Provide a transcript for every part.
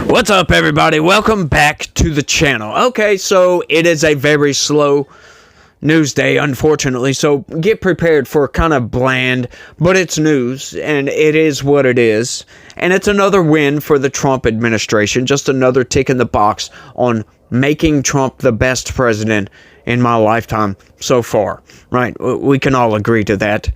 What's up, everybody? Welcome back to the channel. Okay, so it is a very slow news day, unfortunately, so get prepared for kind of bland, but it's news, and it is what it is. And it's another win for the Trump administration, just another tick in the box on making Trump the best president in my lifetime so far, right? We can all agree to that.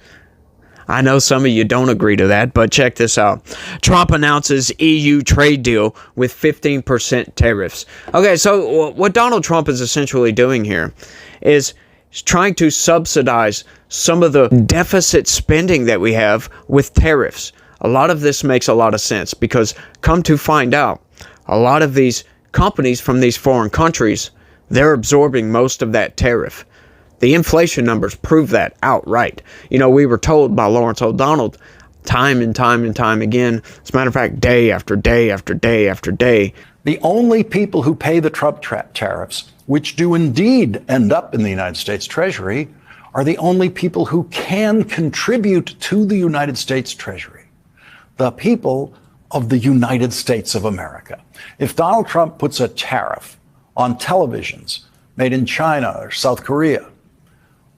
I know some of you don't agree to that, but check this out. Trump announces EU trade deal with 15% tariffs. Okay, so what Donald Trump is essentially doing here is trying to subsidize some of the deficit spending that we have with tariffs. A lot of this makes a lot of sense because come to find out, a lot of these companies from these foreign countries, they're absorbing most of that tariff. The inflation numbers prove that outright. You know, we were told by Lawrence O'Donnell time and time and time again, as a matter of fact, day after day after day after day. The only people who pay the Trump tariffs, which do indeed end up in the United States Treasury, are the only people who can contribute to the United States Treasury. The people of the United States of America. If Donald Trump puts a tariff on televisions made in China or South Korea,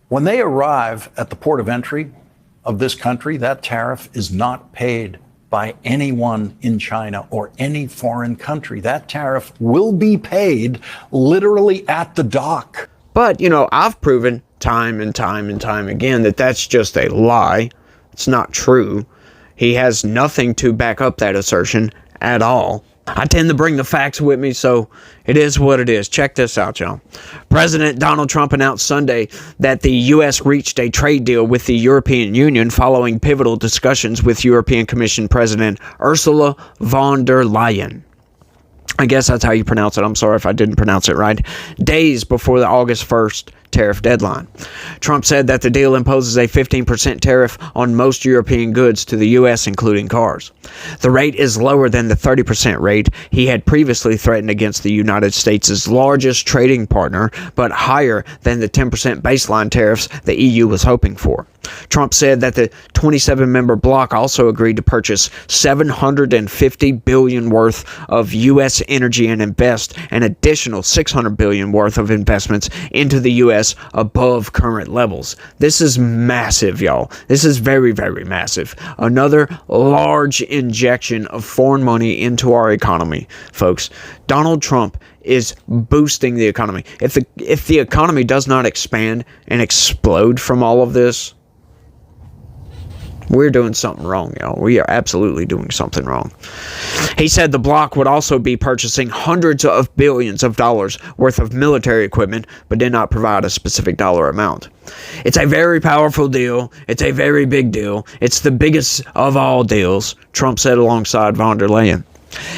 when they arrive at the port of entry of this country, that tariff is not paid by anyone in China or any foreign country. That tariff will be paid literally at the dock. But, you know, I've proven time and time and time again that that's just a lie. It's not true. He has nothing to back up that assertion at all. I tend to bring the facts with me, so it is what it is. Check this out, y'all. President Donald Trump announced Sunday that the U.S. reached a trade deal with the European Union following pivotal discussions with European Commission President Ursula von der Leyen. I guess that's how you pronounce it. I'm sorry if I didn't pronounce it right. Days before the August 1st tariff deadline. Trump said that the deal imposes a 15% tariff on most European goods to the U.S., including cars. The rate is lower than the 30% rate he had previously threatened against the United States' largest trading partner, but higher than the 10% baseline tariffs the EU was hoping for. Trump said that the 27-member bloc also agreed to purchase $750 billion worth of U.S. energy and invest an additional $600 billion worth of investments into the U.S. above current levels. This is massive, y'all. This is very, very massive. Another large injection of foreign money into our economy, folks. Donald Trump is boosting the economy. If the economy does not expand and explode from all of this, we're doing something wrong, y'all. We are absolutely doing something wrong. He said the bloc would also be purchasing hundreds of billions of dollars worth of military equipment, but did not provide a specific dollar amount. It's a very powerful deal. It's a very big deal. It's the biggest of all deals, Trump said alongside von der Leyen.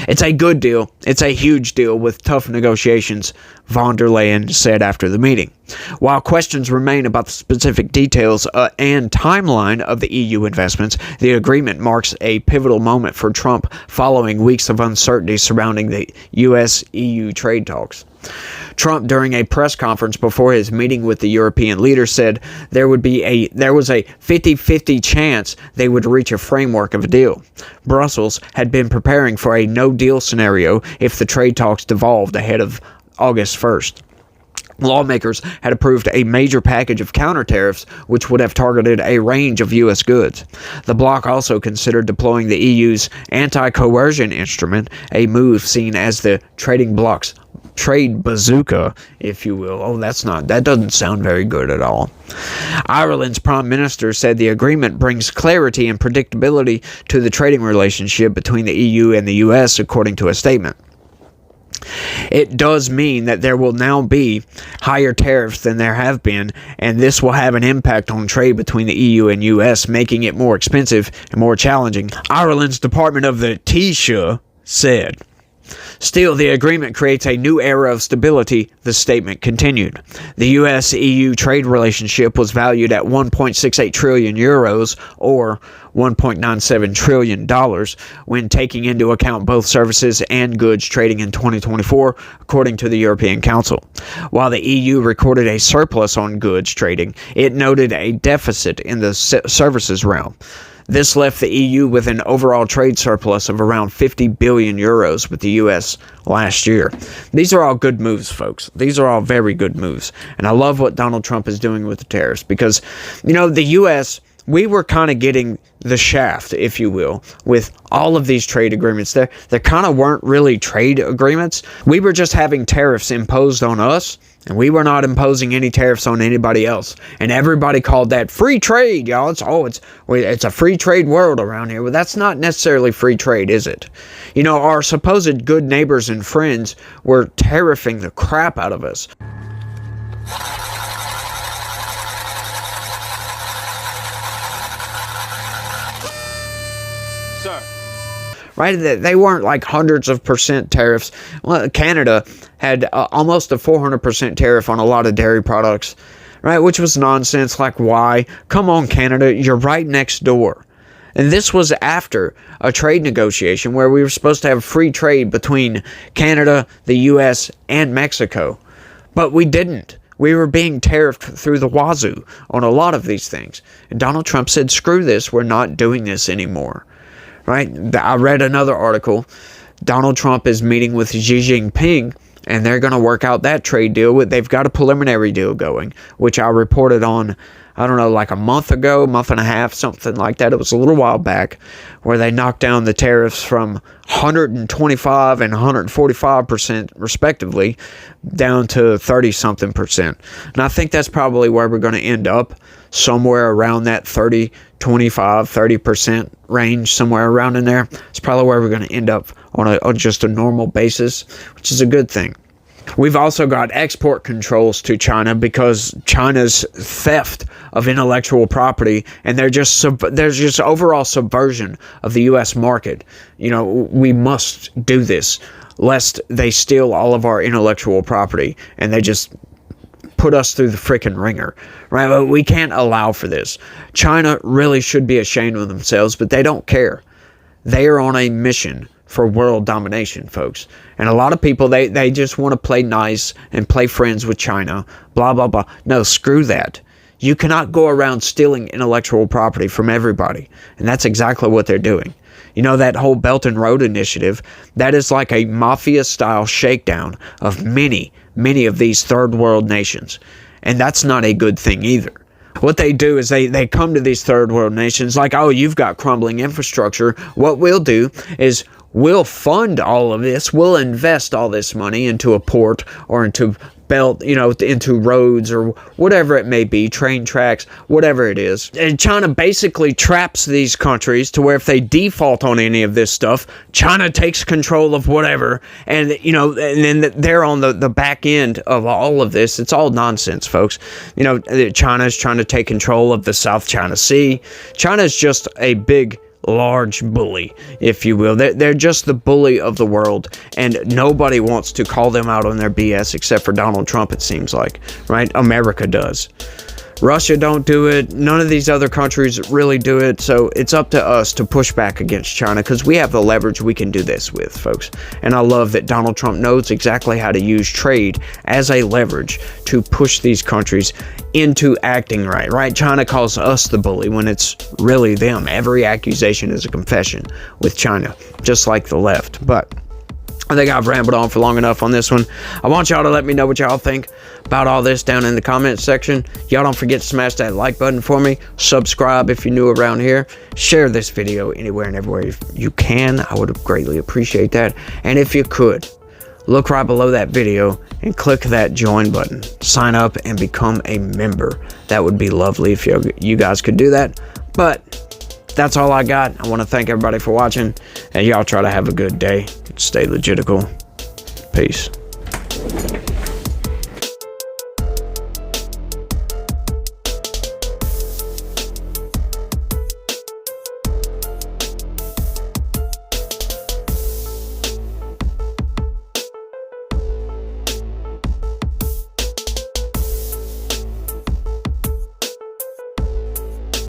It's a good deal. It's a huge deal with tough negotiations, von der Leyen said after the meeting. While questions remain about the specific details and timeline of the EU investments, the agreement marks a pivotal moment for Trump following weeks of uncertainty surrounding the U.S.-EU trade talks. Trump, during a press conference before his meeting with the European leaders, said there was a 50-50 chance they would reach a framework of a deal. Brussels had been preparing for a no-deal scenario if the trade talks devolved ahead of August 1st. Lawmakers had approved a major package of counter tariffs, which would have targeted a range of U.S. goods. The bloc also considered deploying the EU's anti-coercion instrument, a move seen as the trading bloc's trade bazooka, if you will. Oh, that doesn't sound very good at all. Ireland's Prime Minister said the agreement brings clarity and predictability to the trading relationship between the EU and the US, according to a statement. It does mean that there will now be higher tariffs than there have been, and this will have an impact on trade between the EU and US, making it more expensive and more challenging, Ireland's Department of the Taoiseach said. Still, the agreement creates a new era of stability, the statement continued. The U.S.-EU trade relationship was valued at 1.68 trillion euros, or $1.97 trillion, when taking into account both services and goods trading in 2024, according to the European Council. While the EU recorded a surplus on goods trading, it noted a deficit in the services realm. This left the EU with an overall trade surplus of around 50 billion euros with the US last year. These are all good moves, folks. These are all very good moves. And I love what Donald Trump is doing with the tariffs because, you know, the US, we were kind of getting the shaft, if you will, with all of these trade agreements. There kind of weren't really trade agreements. We were just having tariffs imposed on us, and we were not imposing any tariffs on anybody else. And everybody called that free trade, y'all. It's a free trade world around here. Well, that's not necessarily free trade, is it? You know, our supposed good neighbors and friends were tariffing the crap out of us. Right? They weren't like hundreds of percent tariffs. Well, Canada had almost a 400% tariff on a lot of dairy products, right? Which was nonsense. Like, why? Come on, Canada, you're right next door. And this was after a trade negotiation where we were supposed to have free trade between Canada, the U.S., and Mexico. But we didn't. We were being tariffed through the wazoo on a lot of these things. And Donald Trump said, screw this, we're not doing this anymore. Right? I read another article. Donald Trump is meeting with Xi Jinping, and they're going to work out that trade deal. They've got a preliminary deal going, which I reported on, I don't know, like a month ago, month and a half, something like that. It was a little while back, where they knocked down the tariffs from 125 and 145% respectively down to 30-something percent. And I think that's probably where we're going to end up, somewhere around that 30, 25, 30% range, somewhere around in there. It's probably where we're going to end up on just a normal basis, which is a good thing. We've also got export controls to China because China's theft of intellectual property, and there's just overall subversion of the U.S. market. You know, we must do this lest they steal all of our intellectual property and they just put us through the freaking ringer, right? But we can't allow for this. China really should be ashamed of themselves, but they don't care. They are on a mission for world domination, folks. And a lot of people, they just want to play nice and play friends with China, blah, blah, blah. No, screw that. You cannot go around stealing intellectual property from everybody. And that's exactly what they're doing. You know, that whole Belt and Road Initiative, that is like a mafia-style shakedown of many of these third world nations. And that's not a good thing either. What they do is they come to these third world nations like, oh, you've got crumbling infrastructure. What we'll do is we'll fund all of this. We'll invest all this money into a port or into belt, you know, into roads or whatever it may be, train tracks, whatever it is. And China basically traps these countries to where if they default on any of this stuff, China takes control of whatever. And, you know, and then they're on the back end of all of this. It's all nonsense, folks. You know, China's trying to take control of the South China Sea. China's just a big, large bully, if you will. They're just the bully of the world, and nobody wants to call them out on their BS except for Donald Trump, it seems like, right? America does. Russia don't do it. None of these other countries really do it. So it's up to us to push back against China because we have the leverage we can do this with, folks. And I love that Donald Trump knows exactly how to use trade as a leverage to push these countries into acting right? China calls us the bully when it's really them. Every accusation is a confession with China, just like the left. But I think I've rambled on for long enough on this one. I want y'all to let me know what y'all think about all this down in the comments section. Y'all don't forget to smash that like button for me. Subscribe if you're new around here. Share this video anywhere and everywhere you can. I would greatly appreciate that. And if you could, look right below that video and click that join button. Sign up and become a member. That would be lovely if you guys could do that. But that's all I got. I want to thank everybody for watching, and y'all try to have a good day. Stay legitical. Peace.